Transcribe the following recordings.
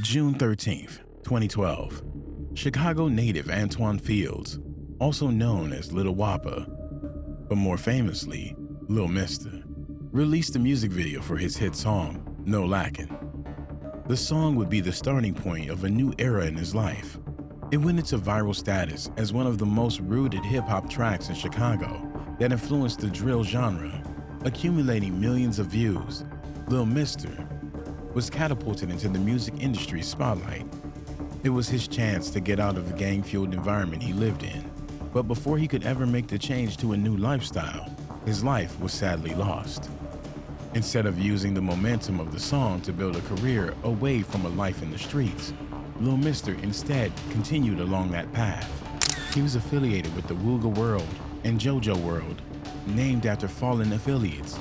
June 13th, 2012, Chicago native Antwon Fields, also known as Lil Woppa, but more famously, Lil Mister, released a music video for his hit song, No Lackin'. The song would be the starting point of a new era in his life. It went into viral status as one of the most rooted hip-hop tracks in Chicago that influenced the drill genre, accumulating millions of views. Lil Mister was catapulted into the music industry's spotlight. It was his chance to get out of the gang-fueled environment he lived in. But before he could ever make the change to a new lifestyle, his life was sadly lost. Instead of using the momentum of the song to build a career away from a life in the streets, Lil Mister instead continued along that path. He was affiliated with the Wooga World and JoJo World, named after fallen affiliates,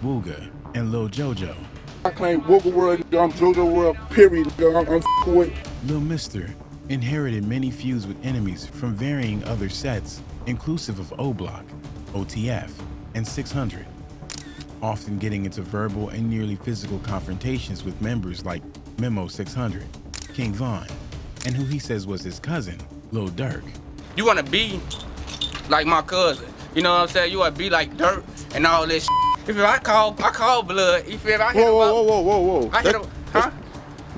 Wooga and Lil JoJo. I claim Wooga World, I'm JoJo World, period. I'm with. Lil Mister inherited many feuds with enemies from varying other sets, inclusive of O-Block, OTF, and 600, often getting into verbal and nearly physical confrontations with members like Memo 600, King Von, and who he says was his cousin, Lil Durk. You wanna be like my cousin, you know what I'm saying? You wanna be like Durk and all this shit. If I call blood, you feel me? I hit him up. Whoa. I hit him, huh?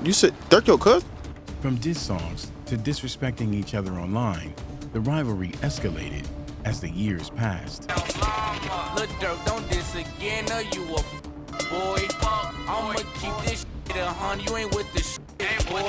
You said Durk your cousin? From diss songs to disrespecting each other online, the rivalry escalated as the years passed. Lil Durk, don't diss again, or you a boy. I'ma keep this shit 100, you ain't with the shit, boy.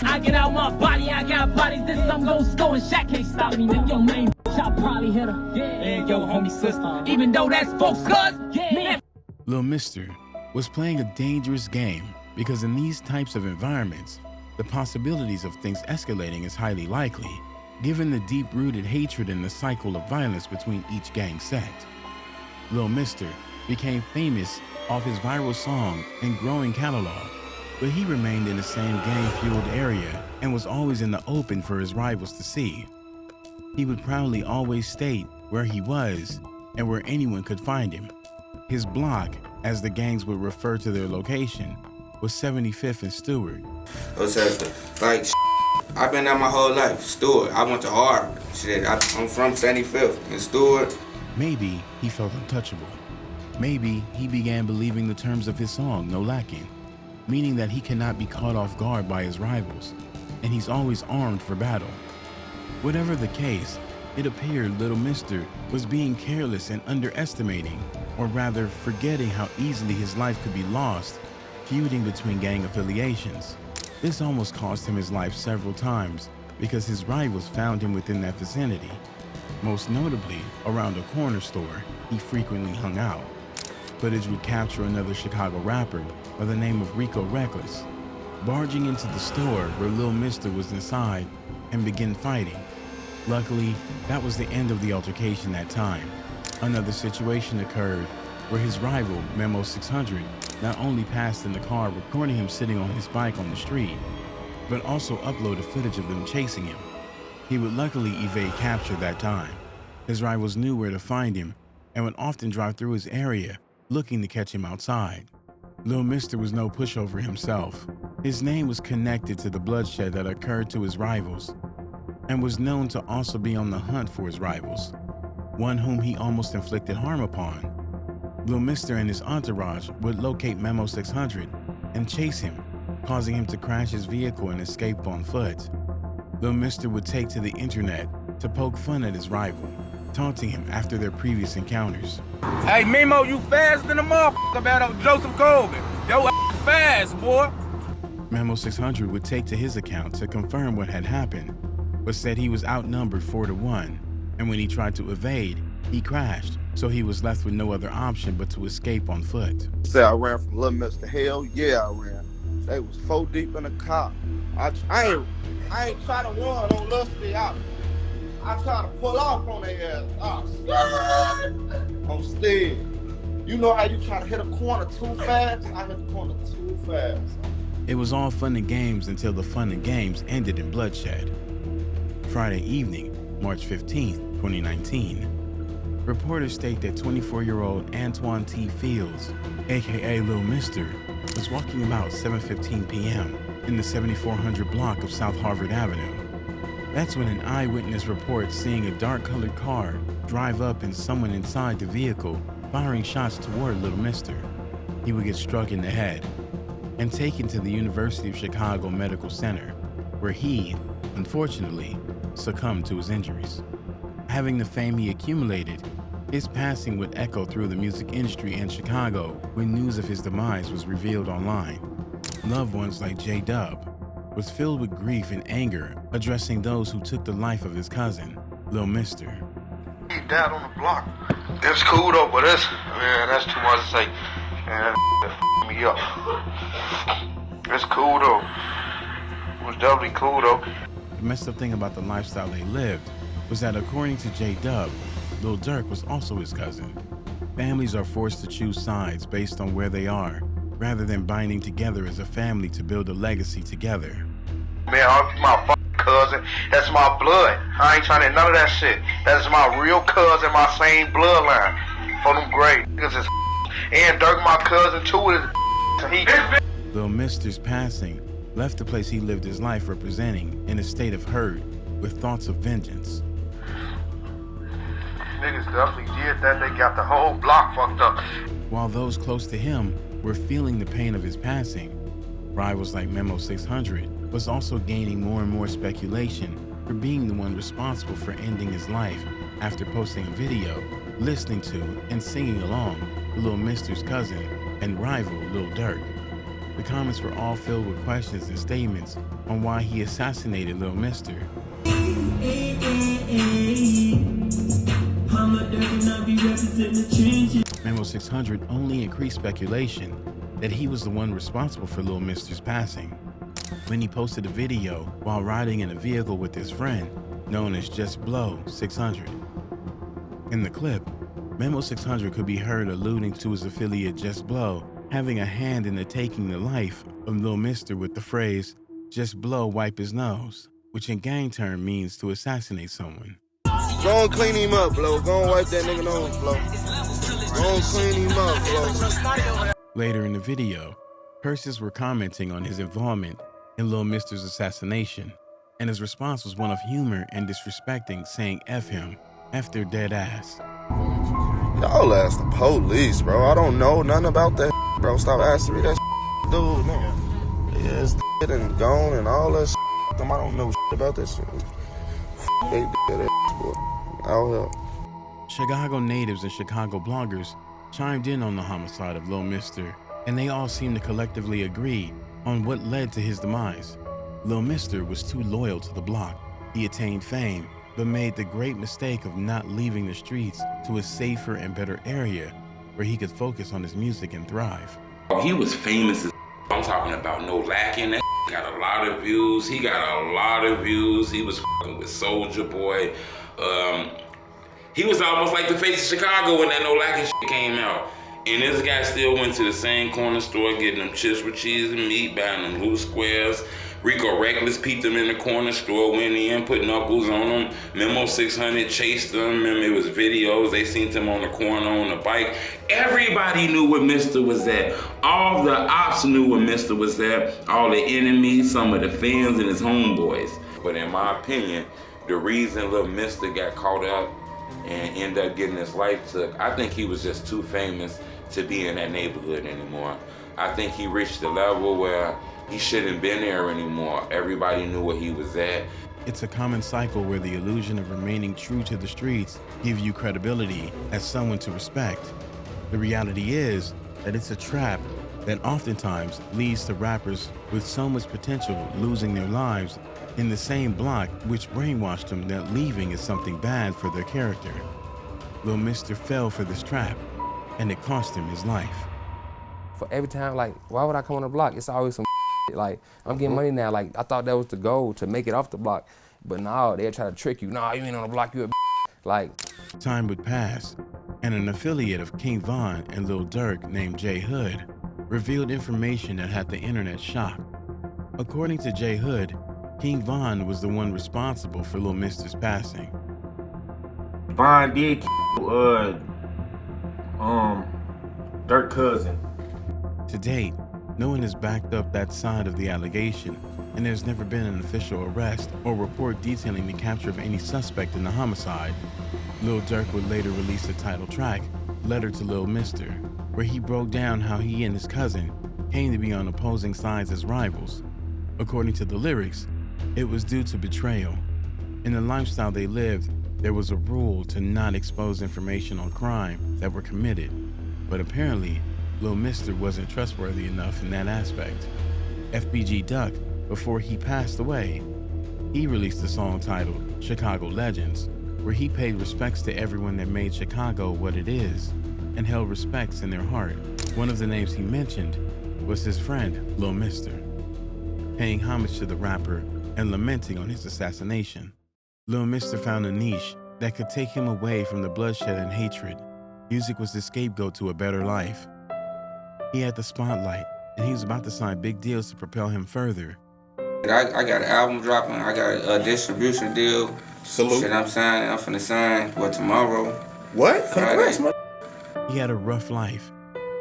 I get out my body, I got bodies, this I'm gon' score and Shaq can't stop me. Nigga, your main I probably hit her. Yeah, yo, homie sister. Even though that's folks, cuz, man. Lil Mister was playing a dangerous game because in these types of environments, the possibilities of things escalating is highly likely, given the deep-rooted hatred and the cycle of violence between each gang set. Lil Mister became famous off his viral song and growing catalog, but he remained in the same gang-fueled area and was always in the open for his rivals to see. He would proudly always state where he was and where anyone could find him. His block, as the gangs would refer to their location, was 75th and Stewart. Like, I've been there my whole life. Stewart, I went to Harvard. Shit, I'm from 75th and Stewart. Maybe he felt untouchable. Maybe he began believing the terms of his song, No Lackin', meaning that he cannot be caught off guard by his rivals, and he's always armed for battle. Whatever the case, it appeared Lil Mister was being careless and underestimating, or rather forgetting how easily his life could be lost, feuding between gang affiliations. This almost cost him his life several times because his rivals found him within that vicinity. Most notably, around a corner store he frequently hung out. Footage would capture another Chicago rapper by the name of Rico Reckless, barging into the store where Lil Mister was inside and begin fighting. Luckily, that was the end of the altercation that time. Another situation occurred where his rival, Memo 600, not only passed in the car recording him sitting on his bike on the street, but also uploaded footage of them chasing him. He would luckily evade capture that time. His rivals knew where to find him and would often drive through his area looking to catch him outside. Lil Mister was no pushover himself. His name was connected to the bloodshed that occurred to his rivals and was known to also be on the hunt for his rivals, one whom he almost inflicted harm upon. Lil Mister and his entourage would locate Memo 600 and chase him, causing him to crash his vehicle and escape on foot. Lil Mister would take to the internet to poke fun at his rival, taunting him after their previous encounters. Hey, Memo, you fast than a motherfucker about Joseph Colvin. Yo, fast, boy. Memo 600 would take to his account to confirm what had happened, but said he was outnumbered 4-1, and when he tried to evade, he crashed, so he was left with no other option but to escape on foot. Say I ran from Lil Mister. Hell yeah, I ran. They was 4 deep in the car. I ain't try to run on Lusty out. I try to pull off on their ass. I'm still. You know how you try to hit a corner too fast? I hit the corner too fast. It was all fun and games until the fun and games ended in bloodshed. Friday evening, March 15th, 2019. Reporters state that 24-year-old Antwon Fields, aka Lil Mister, was walking about 7:15 p.m. in the 7400 block of South Harvard Avenue. That's when an eyewitness reports seeing a dark-colored car drive up and someone inside the vehicle firing shots toward Lil Mister. He would get struck in the head and taken to the University of Chicago Medical Center, where he, unfortunately, succumbed to his injuries. Having the fame he accumulated, his passing would echo through the music industry in Chicago when news of his demise was revealed online. Loved ones like J-Dub was filled with grief and anger, addressing those who took the life of his cousin, Lil Mister. He died on the block. It's cool though, but that's too much to say. Man, that me up. It's cool though. It was definitely cool though. The messed up thing about the lifestyle they lived was that according to J-Dub, Lil Durk was also his cousin. Families are forced to choose sides based on where they are, rather than binding together as a family to build a legacy together. Man, I'm my fucking cousin. That's my blood. I ain't trying to none of that shit. That's my real cousin, my same bloodline. For them great niggas is and Durk my cousin too is Lil Mister's passing left the place he lived his life representing in a state of hurt with thoughts of vengeance. Niggas definitely did that. They got the whole block fucked up. While those close to him were feeling the pain of his passing, rivals like Memo 600 was also gaining more and more speculation for being the one responsible for ending his life after posting a video, listening to and singing along with Lil Mister's cousin and rival Lil Durk. The comments were all filled with questions and statements on why he assassinated Lil Mister. Memo 600 only increased speculation that he was the one responsible for Lil Mister's passing when he posted a video while riding in a vehicle with his friend known as Just Blow 600. In the clip, Memo 600 could be heard alluding to his affiliate Just Blow having a hand in the taking the life of Lil Mister with the phrase, "Just blow, wipe his nose," which in gang term means to assassinate someone. Go and clean him up, Blow. Go and wipe that nigga nose, Blow. Go and clean him up, Blow. Later in the video, curses were commenting on his involvement in Lil Mister's assassination, and his response was one of humor and disrespecting, saying F him, F their dead ass. Y'all ask the police, bro. I don't know nothing about that, bro. Stop asking me that dude, nigga. Yeah, it's and gone and all that I don't know about that shit. They did that, boy. Out here. Chicago natives and Chicago bloggers chimed in on the homicide of Lil Mister, and they all seemed to collectively agree on what led to his demise. Lil Mister was too loyal to the block. He attained fame, but made the great mistake of not leaving the streets to a safer and better area where he could focus on his music and thrive. He was famous as I'm talking about no lacking. That got a lot of views. He got a lot of views. He was fucking with Soulja Boy. He was almost like the face of Chicago when that no lacking shit came out. And this guy still went to the same corner store getting them chips with cheese and meat, buying them loose squares. Rico Reckless peeped him in the corner store, went in, put knuckles on him. Memo 600 chased him. Remember, it was videos. They seen him on the corner on the bike. Everybody knew where Mister was at. All the ops knew where Mister was at. All the enemies, some of the fans, and his homeboys. But in my opinion, the reason Lil Mister got caught up and ended up getting his life took, I think he was just too famous to be in that neighborhood anymore. I think he reached the level where he shouldn't been there anymore. Everybody knew where he was at. It's a common cycle where the illusion of remaining true to the streets gives you credibility as someone to respect. The reality is that it's a trap that oftentimes leads to rappers with so much potential losing their lives in the same block, which brainwashed them that leaving is something bad for their character. Lil Mister fell for this trap, and it cost him his life. For every time, like, why would I come on the block? It's always some like, I'm getting money now. Like, I thought that was the goal, to make it off the block. But now they'll try to trick you. Nah, you ain't on the block, you a like. Time would pass, and an affiliate of King Von and Lil Durk named J Hood revealed information that had the internet shocked. According to J Hood, King Von was the one responsible for Lil Mister's passing. Von did kill Durk cousin. To date, No one has backed up that side of the allegation, and there's never been an official arrest or report detailing the capture of any suspect in the homicide. Lil Durk would later release the title track, Letter to Lil Mister, where he broke down how he and his cousin came to be on opposing sides as rivals. According to the lyrics, it was due to betrayal. In the lifestyle they lived, there was a rule to not expose information on crime that were committed, but apparently, Lil Mister wasn't trustworthy enough in that aspect. FBG Duck, before he passed away, he released a song titled Chicago Legends, where he paid respects to everyone that made Chicago what it is and held respects in their heart. One of the names he mentioned was his friend, Lil Mister, paying homage to the rapper and lamenting on his assassination. Lil Mister found a niche that could take him away from the bloodshed and hatred. Music was the scapegoat to a better life. He had the spotlight, and he was about to sign big deals to propel him further. I got an album dropping, I got a distribution deal. Salute. Shit, I'm finna sign, tomorrow? What? Congrats, man. He had a rough life,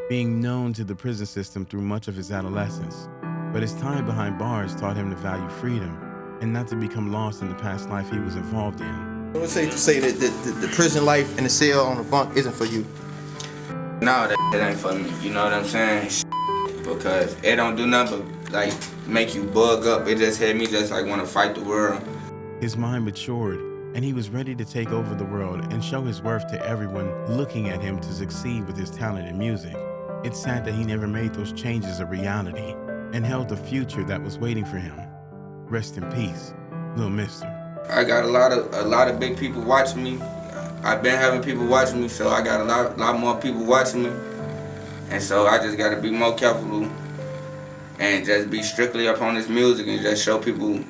being known to the prison system through much of his adolescence. But his time behind bars taught him to value freedom and not to become lost in the past life he was involved in. I would say to say that the prison life in the cell on the bunk isn't for you. No, that ain't for me, you know what I'm saying? Because it don't do nothing but, like, make you bug up. It just had me just, like, want to fight the world. His mind matured, and he was ready to take over the world and show his worth to everyone looking at him to succeed with his talent in music. It's sad that he never made those changes a reality and held the future that was waiting for him. Rest in peace, Lil Mister. I got a lot of big people watching me. I've been having people watching me, so I got a lot more people watching me. And so I just gotta be more careful and just be strictly up on this music and just show people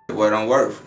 what I'm worth.